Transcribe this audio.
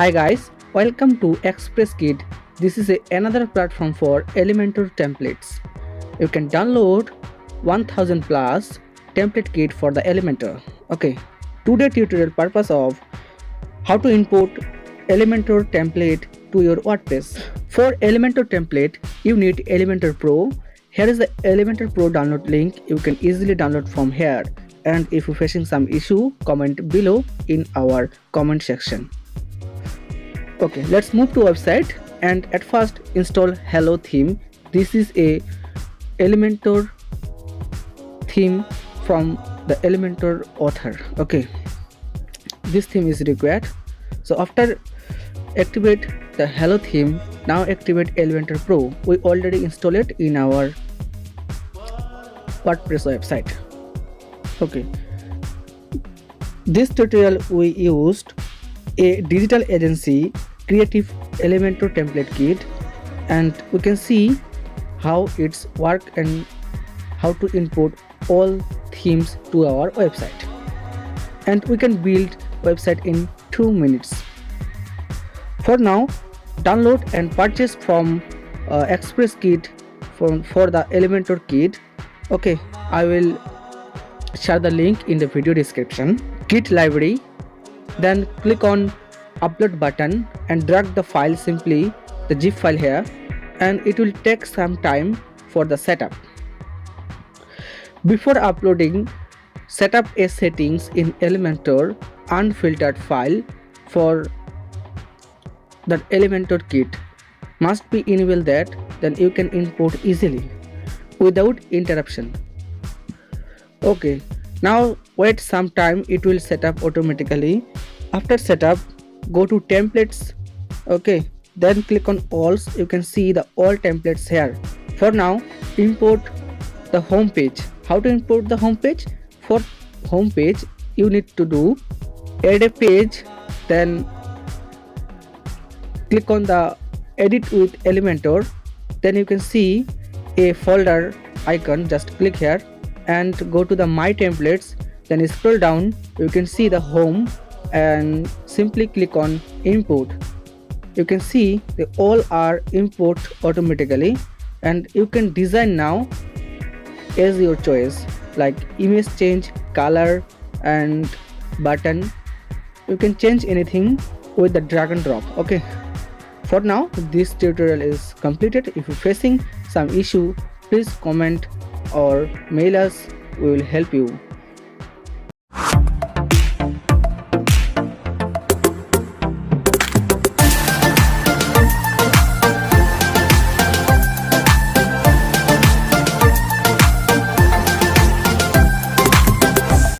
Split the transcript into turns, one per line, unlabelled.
Hi guys, welcome to Expresskit. This is another platform for Elementor Templates. You can download 1000 plus template kit for the Elementor. Okay, today tutorial purpose of how to import Elementor template to your WordPress. For Elementor template, you need Elementor Pro. Here is the Elementor Pro download link. You can easily download from here. And if you're facing some issue, comment below in our comment section. Okay, let's move to website and at first install Hello theme. This is a Elementor theme from the Elementor author. Okay, this theme is required. So after activate the Hello theme, now activate Elementor Pro. We already installed it in our WordPress website. Okay, this tutorial we used a digital agency creative Elementor template kit, and we can see how it's work and how to import all themes to our website, and we can build website in 2 minutes. For now, download and purchase from Expresskit for the Elementor kit. Okay, I will share the link in the video description. Kit library, then click on upload button and drag the file, simply the zip file here, and it will take some time for the setup. Before uploading, set up a settings in Elementor unfiltered file for that Elementor kit. Must be enabled that, then you can import easily without interruption. Okay, now wait some time, it will set up automatically. After setup, go to templates. Okay, then click on all. You can see the all templates here. For now, import the home page. How to import the home page? For home page, you need to do add a page, then click on the edit with Elementor. Then you can see a folder icon. Just click here and go to the my templates, then scroll down. You can see the home and simply click on import. You can see they all are import automatically, and you can design now as your choice, like image change, color and button. You can change anything with the drag and drop. Okay, for now this tutorial is completed. If you're facing some issue, please comment or mail us, we will help you.